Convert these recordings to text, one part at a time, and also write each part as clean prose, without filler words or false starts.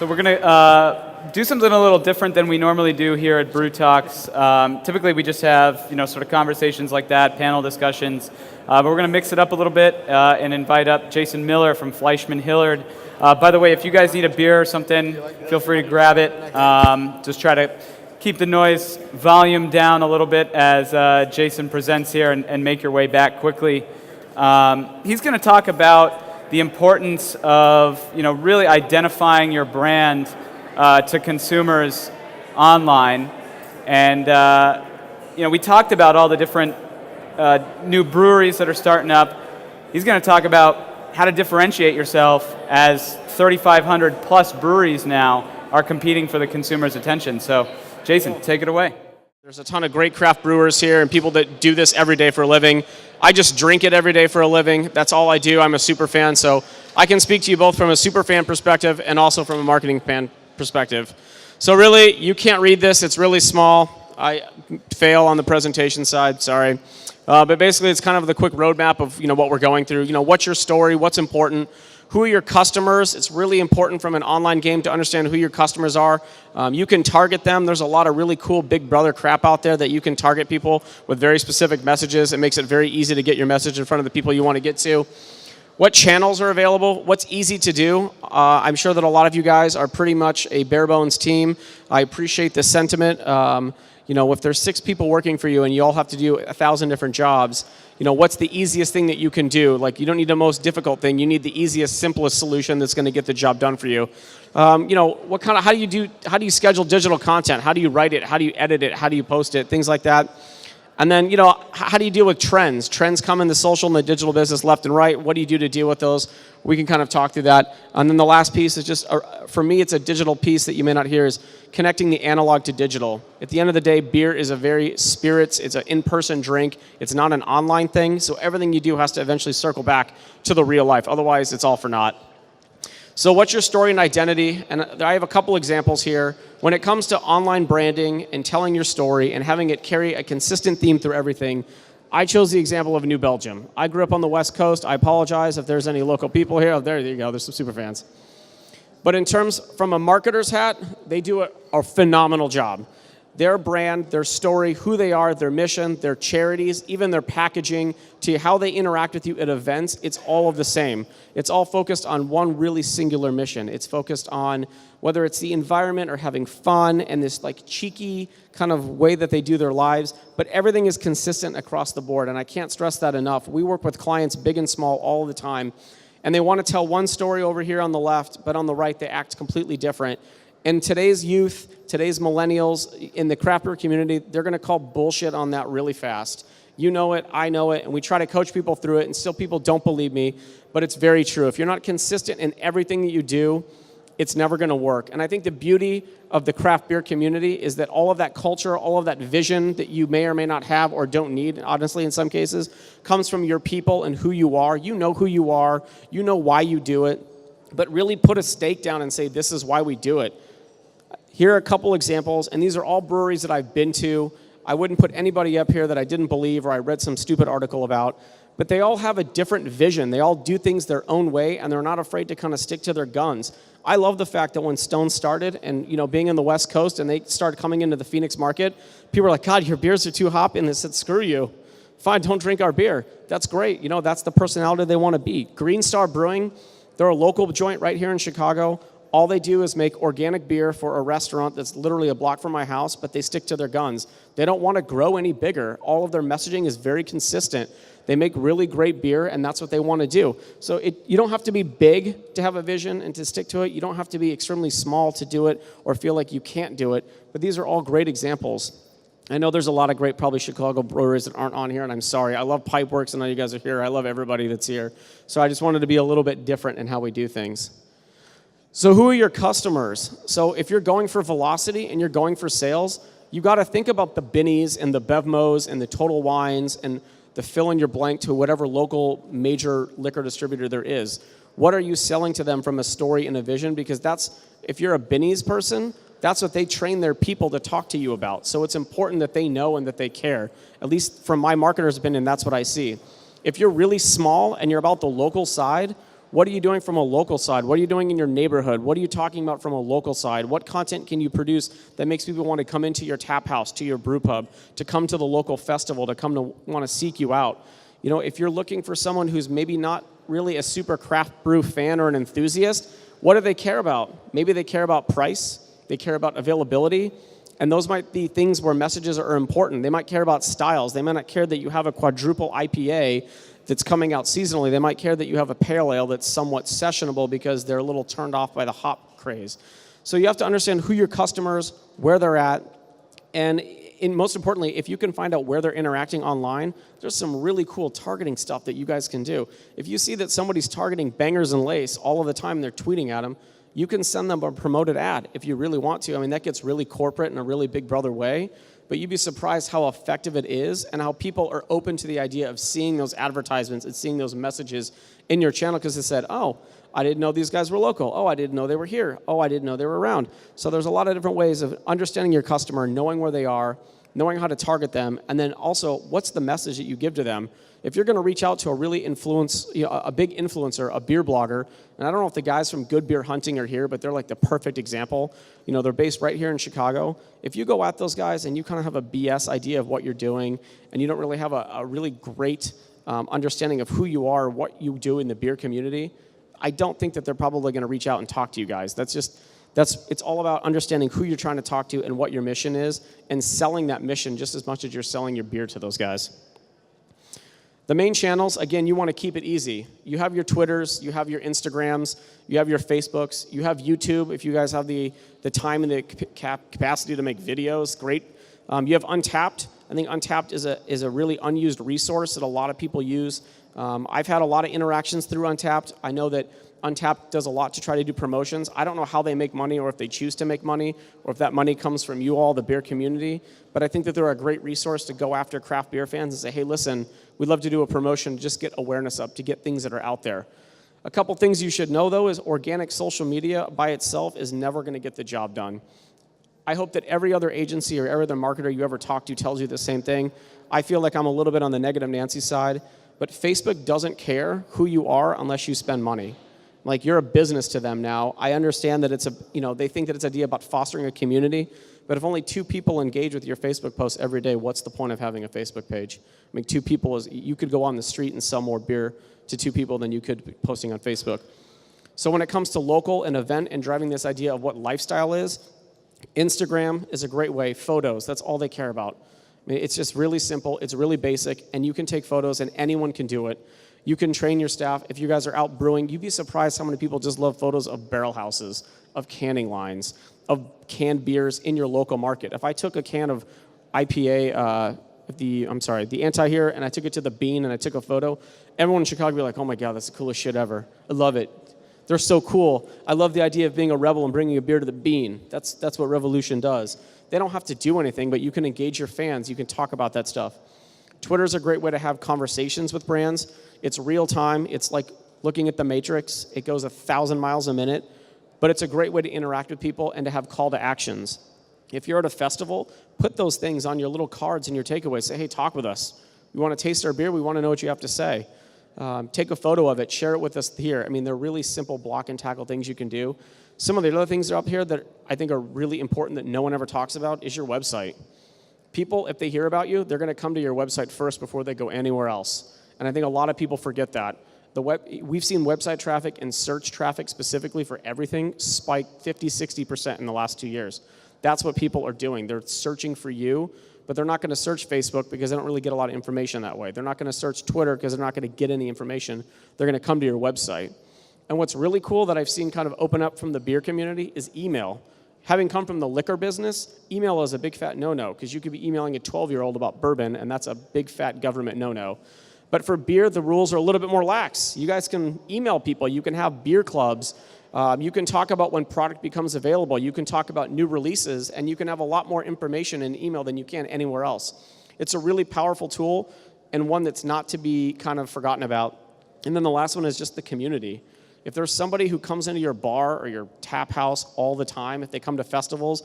So we're going to do something a little different than we normally do here at Brew Talks. Typically we just have, sort of conversations like that, panel discussions. But we're going to mix it up a little bit and invite up Jason Miller from Fleischmann Hillard. By the way, if you guys need a beer or something, feel free to grab it. Just try to keep the noise volume down a little bit as Jason presents here and make your way back quickly. He's going to talk about the importance of really identifying your brand to consumers online, and we talked about all the different new breweries that are starting up. He's going to talk about how to differentiate yourself as 3,500 plus breweries now are competing for the consumer's attention. So, Jason, take it away. There's a ton of great craft brewers here and people that do this every day for a living. I just drink it every day for a living. That's all I do. I'm a super fan, so I can speak to you both from a super fan perspective and also from a marketing fan perspective. So really, you can't read this. It's really small. I fail on the presentation side, sorry. But basically, it's kind of the quick roadmap of what we're going through. What's your story? What's important? Who are your customers? It's really important from an online game to understand who your customers are. You can target them. There's a lot of really cool Big Brother crap out there that you can target people with very specific messages. It makes it very easy to get your message in front of the people you want to get to. What channels are available? What's easy to do? I'm sure that a lot of you guys are pretty much a bare bones team. I appreciate the sentiment. If there's 6 people working for you and you all have to do 1,000 different jobs, what's the easiest thing that you can do? Like, you don't need the most difficult thing. You need the easiest, simplest solution that's going to get the job done for you. How do you schedule digital content? How do you write it? How do you edit it? How do you post it? Things like that. And then, how do you deal with trends? Trends come in the social and the digital business left and right. What do you do to deal with those? We can kind of talk through that. And then the last piece is just, for me, it's a digital piece that you may not hear, is connecting the analog to digital. At the end of the day, beer is it's an in-person drink. It's not an online thing. So everything you do has to eventually circle back to the real life. Otherwise, it's all for naught. So what's your story and identity? And I have a couple examples here. When it comes to online branding and telling your story and having it carry a consistent theme through everything, I chose the example of New Belgium. I grew up on the West Coast. I apologize if there's any local people here. Oh, there you go. There's some super fans. But in terms, from a marketer's hat, they do a phenomenal job. Their brand, their story, who they are, their mission, their charities, even their packaging, to how they interact with you at events, it's all of the same. It's all focused on one really singular mission. It's focused on whether it's the environment or having fun and this cheeky kind of way that they do their lives, but everything is consistent across the board, and I can't stress that enough. We work with clients big and small all the time, and they want to tell one story over here on the left, but on the right they act completely different. And today's youth, today's millennials in the craft beer community, they're going to call bullshit on that really fast. You know it, I know it, and we try to coach people through it, and still people don't believe me, but it's very true. If you're not consistent in everything that you do, it's never going to work. And I think the beauty of the craft beer community is that all of that culture, all of that vision that you may or may not have or don't need, honestly, in some cases, comes from your people and who you are. You know who you are. You know why you do it. But really put a stake down and say, this is why we do it. Here are a couple examples, and these are all breweries that I've been to. I wouldn't put anybody up here that I didn't believe or I read some stupid article about, but they all have a different vision. They all do things their own way, and they're not afraid to kind of stick to their guns. I love the fact that when Stone started, and being in the West Coast, and they started coming into the Phoenix market, people were like, God, your beers are too hoppy, and they said, screw you. Fine, don't drink our beer. That's great. That's the personality they want to be. Green Star Brewing, they're a local joint right here in Chicago. All they do is make organic beer for a restaurant that's literally a block from my house, but they stick to their guns. They don't want to grow any bigger. All of their messaging is very consistent. They make really great beer, and that's what they want to do. So you don't have to be big to have a vision and to stick to it. You don't have to be extremely small to do it or feel like you can't do it. But these are all great examples. I know there's a lot of great, probably Chicago breweries that aren't on here, and I'm sorry. I love Pipeworks, and I know you guys are here. I love everybody that's here. So I just wanted to be a little bit different in how we do things. So who are your customers? So if you're going for velocity and you're going for sales, you got to think about the Binnies and the Bevmos and the Total Wines and the fill in your blank to whatever local major liquor distributor there is. What are you selling to them from a story and a vision? Because if you're a Binnies person, that's what they train their people to talk to you about. So it's important that they know and that they care. At least from my marketer's opinion, that's what I see. If you're really small and you're about the local side, What are you doing from a local side? What are you doing in your neighborhood? What are you talking about from a local side? What content can you produce that makes people want to come into your tap house, to your brew pub, to come to the local festival, to come to want to seek you out? You know, if you're looking for someone who's maybe not really a super craft brew fan or an enthusiast, what do they care about? Maybe they care about price, they care about availability, and those might be things where messages are important. They might care about styles. They might not care that you have a quadruple IPA that's coming out seasonally. They might care that you have a pale ale that's somewhat sessionable because they're a little turned off by the hop craze. So you have to understand who your customers, where they're at, and most importantly, if you can find out where they're interacting online, there's some really cool targeting stuff that you guys can do. If you see that somebody's targeting Bangers and Lace all of the time and they're tweeting at them, you can send them a promoted ad if you really want to. I mean, that gets really corporate in a really big brother way, but you'd be surprised how effective it is and how people are open to the idea of seeing those advertisements and seeing those messages in your channel because they said, oh, I didn't know these guys were local. Oh, I didn't know they were here. Oh, I didn't know they were around. So there's a lot of different ways of understanding your customer, knowing where they are, knowing how to target them, and then also what's the message that you give to them. If you're going to reach out to a really a big influencer, a beer blogger, and I don't know if the guys from Good Beer Hunting are here, but they're like the perfect example. You know, they're based right here in Chicago. If you go at those guys and you kind of have a BS idea of what you're doing, and you don't really have a really great understanding of who you are, what you do in the beer community, I don't think that they're probably going to reach out and talk to you guys. It's all about understanding who you're trying to talk to and what your mission is, and selling that mission just as much as you're selling your beer to those guys. The main channels, again, you want to keep it easy. You have your Twitters, you have your Instagrams, you have your Facebooks, you have YouTube if you guys have the time and the capacity to make videos, great. You have Untapped. I think Untapped is a really unused resource that a lot of people use. I've had a lot of interactions through Untapped. I know that Untapped does a lot to try to do promotions. I don't know how they make money or if they choose to make money or if that money comes from you all, the beer community. But I think that they're a great resource to go after craft beer fans and say, hey, listen, we'd love to do a promotion, just get awareness up, to get things that are out there. A couple things you should know, though, is organic social media by itself is never going to get the job done. I hope that every other agency or every other marketer you ever talk to tells you the same thing. I feel like I'm a little bit on the negative Nancy side, but Facebook doesn't care who you are unless you spend money. Like, you're a business to them now. I understand that they think that it's an idea about fostering a community, but if only 2 people engage with your Facebook posts every day, what's the point of having a Facebook page? I mean, 2 people you could go on the street and sell more beer to 2 people than you could posting on Facebook. So when it comes to local and event and driving this idea of what lifestyle is, Instagram is a great way. Photos, that's all they care about. I mean, it's just really simple, it's really basic, and you can take photos and anyone can do it. You can train your staff. If you guys are out brewing, you'd be surprised how many people just love photos of barrel houses, of canning lines, of canned beers in your local market. If I took a can of IPA, the Anti here, and I took it to the Bean and I took a photo, everyone in Chicago would be like, oh my God, that's the coolest shit ever. I love it. They're so cool. I love the idea of being a rebel and bringing a beer to the Bean. That's what Revolution does. They don't have to do anything, but you can engage your fans. You can talk about that stuff. Twitter's a great way to have conversations with brands. It's real time. It's like looking at the Matrix. It goes 1,000 miles a minute, but it's a great way to interact with people and to have call to actions. If you're at a festival, put those things on your little cards and your takeaways. Say, hey, talk with us. You want to taste our beer? We want to know what you have to say. Take a photo of it. Share it with us here. I mean, they're really simple block and tackle things you can do. Some of the other things that are up here that I think are really important that no one ever talks about is your website. People, if they hear about you, they're going to come to your website first before they go anywhere else. And I think a lot of people forget that. We've seen website traffic and search traffic specifically for everything spike 50, 60% in the last 2 years. That's what people are doing. They're searching for you, but they're not going to search Facebook because they don't really get a lot of information that way. They're not going to search Twitter because they're not going to get any information. They're going to come to your website. And what's really cool that I've seen kind of open up from the beer community is email. Having come from the liquor business, email is a big fat no-no because you could be emailing a 12-year-old about bourbon, and that's a big fat government no-no. But for beer, the rules are a little bit more lax. You guys can email people. You can have beer clubs. You can talk about when product becomes available. You can talk about new releases, and you can have a lot more information in email than you can anywhere else. It's a really powerful tool and one that's not to be kind of forgotten about. And then the last one is just the community. If there's somebody who comes into your bar or your tap house all the time, if they come to festivals,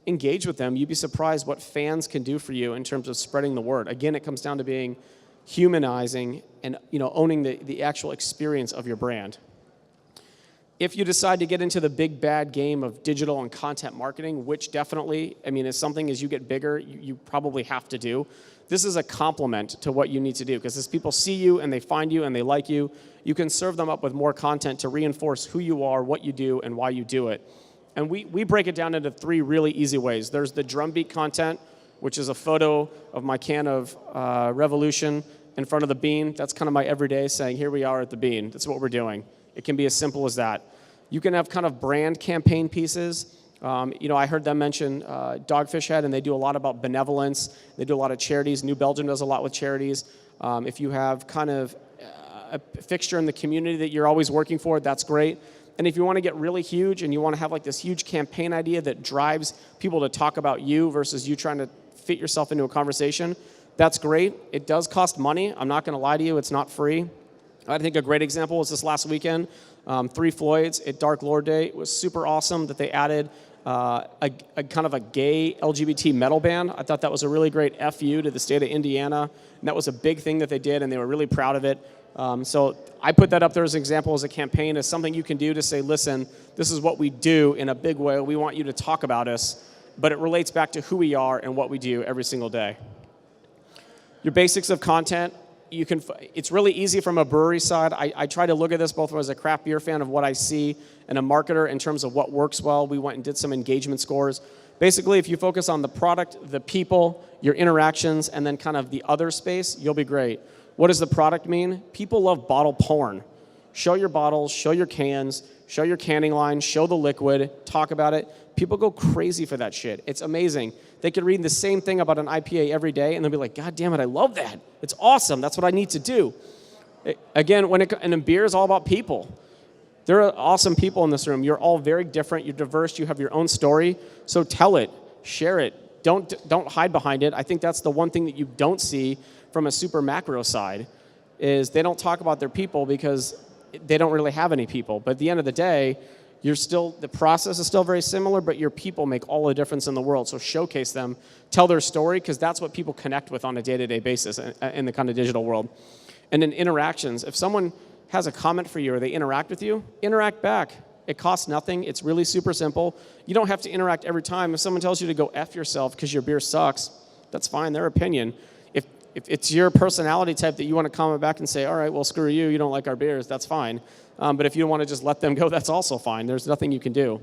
engage with them. You'd be surprised what fans can do for you in terms of spreading the word. Again, it comes down to being humanizing and owning the actual experience of your brand. If you decide to get into the big bad game of digital and content marketing, which definitely, I mean, is something as you get bigger, you probably have to do, this is a complement to what you need to do, because as people see you and they find you and they like you, you can serve them up with more content to reinforce who you are, what you do, and why you do it. And we break it down into 3 really easy ways. There's the drumbeat content, which is a photo of my can of Revolution in front of the bean. That's kind of my everyday saying, here we are at the bean. That's what we're doing. It can be as simple as that. You can have kind of brand campaign pieces. I heard them mention Dogfish Head, and they do a lot about benevolence. They do a lot of charities. New Belgium does a lot with charities. If you have kind of a fixture in the community that you're always working for, that's great. And if you want to get really huge and you want to have like this huge campaign idea that drives people to talk about you versus you trying to fit yourself into a conversation, that's great. It does cost money. I'm not going to lie to you. It's not free. I think a great example was this last weekend, 3 Floyds at Dark Lord Day. It was super awesome that they added a kind of a gay LGBT metal band. I thought that was a really great FU to the state of Indiana, and that was a big thing that they did, and they were really proud of it. So I put that up there as an example, as a campaign, as something you can do to say, listen, this is what we do in a big way. We want you to talk about us, but it relates back to who we are and what we do every single day. Your basics of content. It's really easy from a brewery side. I try to look at this both as a craft beer fan of what I see and a marketer in terms of what works well. We went and did some engagement scores. Basically, if you focus on the product, the people, your interactions, and then kind of the other space, you'll be great. What does the product mean? People love bottle porn. Show your bottles, show your cans, show your canning line, show the liquid, talk about it. People go crazy for that shit. It's amazing. They could read the same thing about an IPA every day, and they'll be like, God damn it, I love that. It's awesome. That's what I need to do. Again, and beer is all about people. There are awesome people in this room. You're all very different. You're diverse. You have your own story. So tell it. Share it. Don't hide behind it. I think that's the one thing that you don't see from a super macro side, is they don't talk about their people because they don't really have any people. But at the end of the day, the process is still very similar, but your people make all the difference in the world. So showcase them, tell their story, because that's what people connect with on a day-to-day basis in the kind of digital world. And in interactions, if someone has a comment for you or they interact with you, interact back. It costs nothing. It's really super simple. You don't have to interact every time. If someone tells you to go F yourself because your beer sucks, that's fine, their opinion. If it's your personality type that you want to comment back and say, all right, well, screw you, you don't like our beers, that's fine. But if you want to just let them go, that's also fine. There's nothing you can do.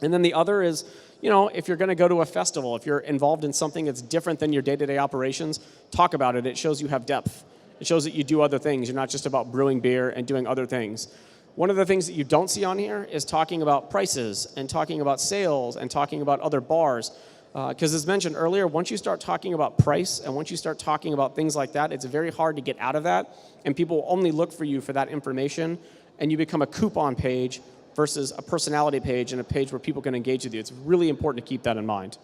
And then the other is, if you're going to go to a festival, if you're involved in something that's different than your day-to-day operations, talk about it. It shows you have depth. It shows that you do other things. You're not just about brewing beer and doing other things. One of the things that you don't see on here is talking about prices and talking about sales and talking about other bars. Because as mentioned earlier, once you start talking about price and once you start talking about things like that, it's very hard to get out of that. And people will only look for you for that information. And you become a coupon page versus a personality page and a page where people can engage with you. It's really important to keep that in mind.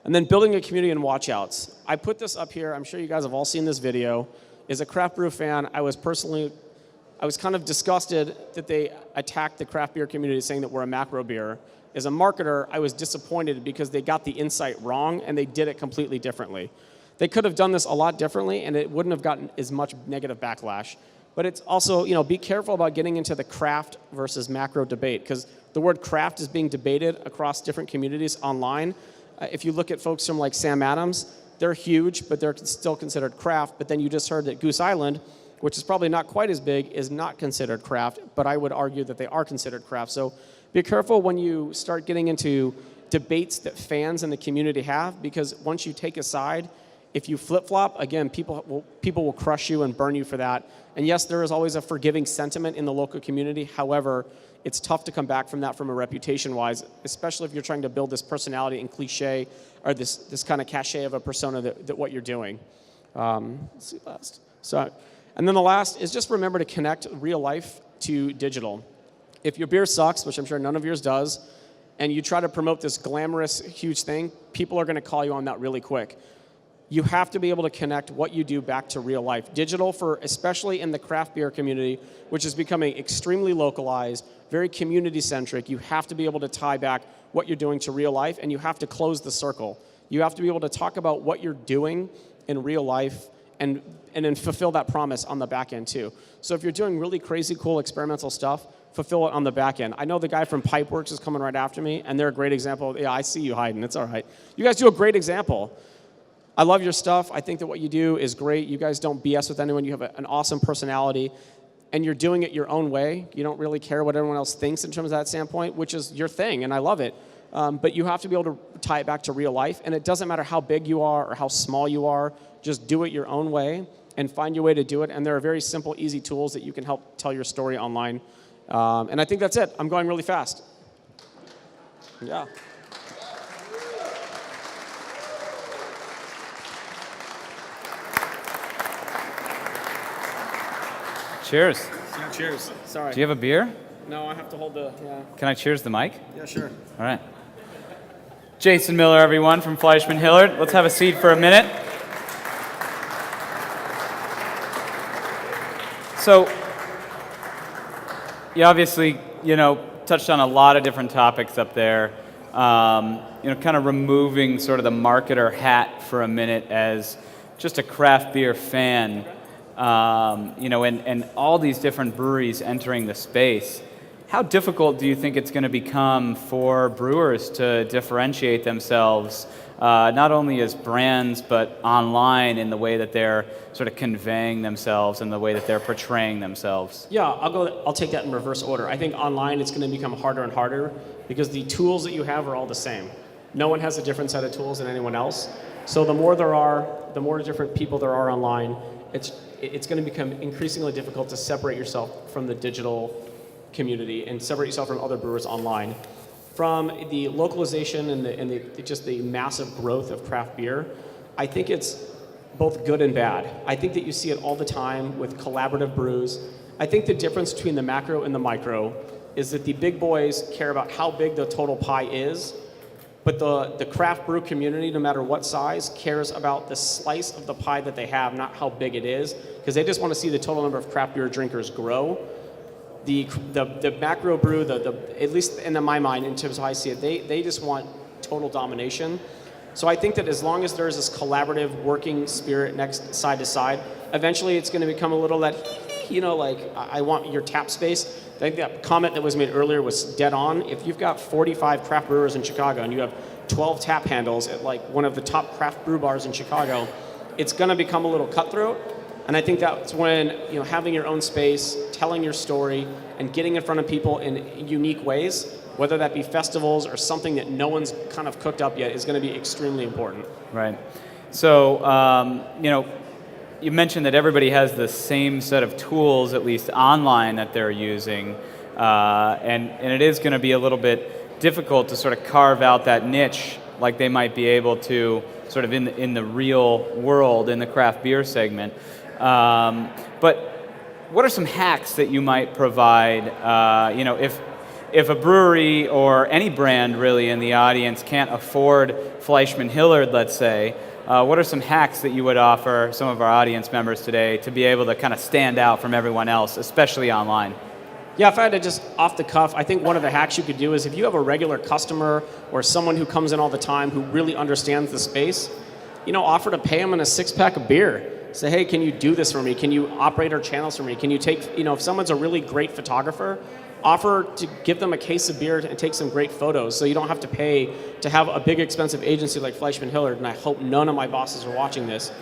And then building a community and watch-outs. I put this up here. I'm sure you guys have all seen this video. As a craft brew fan, I was kind of disgusted that they attacked the craft beer community saying that we're a macro beer. As a marketer, I was disappointed because they got the insight wrong and they did it completely differently. They could have done this a lot differently and it wouldn't have gotten as much negative backlash. But it's also, be careful about getting into the craft versus macro debate, because the word craft is being debated across different communities online. If you look at folks from like Sam Adams, they're huge, but they're still considered craft. But then you just heard that Goose Island, which is probably not quite as big, is not considered craft, but I would argue that they are considered craft. So be careful when you start getting into debates that fans in the community have, because once you take a side, if you flip-flop, again, people will crush you and burn you for that. And yes, there is always a forgiving sentiment in the local community. However, it's tough to come back from that from a reputation-wise, especially if you're trying to build this personality and cliche, or this kind of cachet of a persona that what you're doing. Let's see last. And then the last is just remember to connect real life to digital. If your beer sucks, which I'm sure none of yours does, and you try to promote this glamorous, huge thing, people are going to call you on that really quick. You have to be able to connect what you do back to real life. Digital, especially in the craft beer community, which is becoming extremely localized, very community-centric, you have to be able to tie back what you're doing to real life, and you have to close the circle. You have to be able to talk about what you're doing in real life and then fulfill that promise on the back end too. So if you're doing really crazy, cool experimental stuff, fulfill it on the back end. I know the guy from Pipeworks is coming right after me, and they're a great example. Yeah, I see you hiding. It's all right. You guys do a great example. I love your stuff. I think that what you do is great. You guys don't BS with anyone. You have an awesome personality, and you're doing it your own way. You don't really care what everyone else thinks in terms of that standpoint, which is your thing, and I love it. But you have to be able to tie it back to real life, and it doesn't matter how big you are or how small you are. Just do it your own way and find your way to do it, and there are very simple, easy tools that you can help tell your story online. And I think that's it. I'm going really fast. Yeah. Cheers. Yeah, cheers. Sorry. Do you have a beer? No, I have to hold the, yeah. Can I cheers the mic? Yeah, sure. All right. Jason Miller, everyone, from Fleischmann Hillard. Let's have a seat for a minute. So, you obviously, touched on a lot of different topics up there. Kind of removing sort of the marketer hat for a minute as just a craft beer fan, and all these different breweries entering the space. How difficult do you think it's going to become for brewers to differentiate themselves, not only as brands, but online in the way that they're sort of conveying themselves and the way that they're portraying themselves? Yeah, I'll take that in reverse order. I think online it's going to become harder and harder because the tools that you have are all the same. No one has a different set of tools than anyone else. So the more different people there are online, it's going to become increasingly difficult to separate yourself from the digital community and separate yourself from other brewers online. From the localization and just the massive growth of craft beer, I think it's both good and bad. I think that you see it all the time with collaborative brews. I think the difference between the macro and the micro is that the big boys care about how big the total pie is, but the craft brew community, no matter what size, cares about the slice of the pie that they have, not how big it is, because they just want to see the total number of craft beer drinkers grow. The macro brew, at least in my mind, in terms of how I see it, they just want total domination. So I think that as long as there's this collaborative working spirit next side to side, eventually it's going to become a little that, I want your tap space. I think that comment that was made earlier was dead on. If you've got 45 craft brewers in Chicago and you have 12 tap handles at like one of the top craft brew bars in Chicago, it's going to become a little cutthroat. And I think that's when having your own space, telling your story, and getting in front of people in unique ways, whether that be festivals or something that no one's kind of cooked up yet, is going to be extremely important. Right. So, you mentioned that everybody has the same set of tools, at least online, that they're using, and it is going to be a little bit difficult to sort of carve out that niche like they might be able to sort of in the real world, in the craft beer segment. But what are some hacks that you might provide, if a brewery or any brand really in the audience can't afford Fleischmann Hillard, let's say, what are some hacks that you would offer some of our audience members today to be able to kind of stand out from everyone else, especially online? Yeah, if I had to just off the cuff, I think one of the hacks you could do is if you have a regular customer or someone who comes in all the time who really understands the space, offer to pay them in a 6-pack of beer. Say, hey, can you do this for me? Can you operate our channels for me? Can you take, if someone's a really great photographer, offer to give them a case of beer and take some great photos so you don't have to pay to have a big expensive agency like Fleischmann Hillard, and I hope none of my bosses are watching this.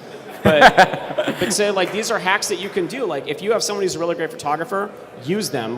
But say, these are hacks that you can do. If you have someone who's a really great photographer, use them.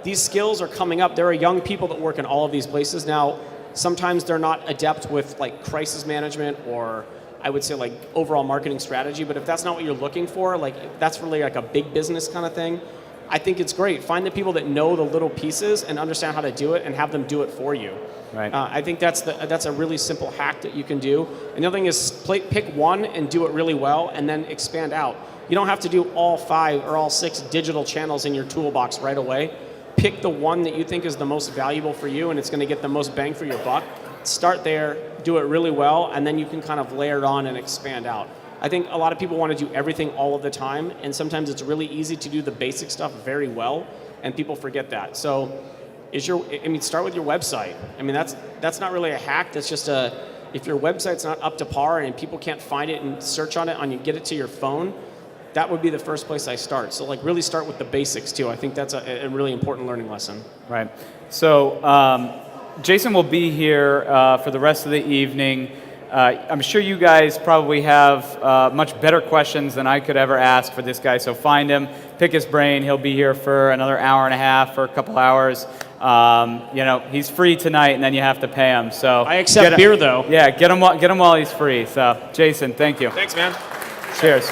These skills are coming up. There are young people that work in all of these places. Now, sometimes they're not adept with crisis management or I would say overall marketing strategy, but if that's not what you're looking for, that's really a big business kind of thing, I think it's great. Find the people that know the little pieces and understand how to do it and have them do it for you. Right. I think that's a really simple hack that you can do. And the other thing is pick one and do it really well and then expand out. You don't have to do all 5 or all 6 digital channels in your toolbox right away. Pick the one that you think is the most valuable for you and it's going to get the most bang for your buck. Start there, do it really well, and then you can kind of layer it on and expand out. I think a lot of people want to do everything all of the time, and sometimes it's really easy to do the basic stuff very well, and people forget that. So, start with your website. That's not really a hack. That's just if your website's not up to par and people can't find it and search on it and you get it to your phone, that would be the first place I start. So like really start with the basics too. I think that's a really important learning lesson. Right. So Jason will be here for the rest of the evening. I'm sure you guys probably have much better questions than I could ever ask for this guy. So find him, pick his brain. He'll be here for another hour and a half or a couple hours. You know, he's free tonight, and then you have to pay him. So I accept beer though. Yeah, get him while he's free. So Jason, thank you. Thanks, man. Cheers.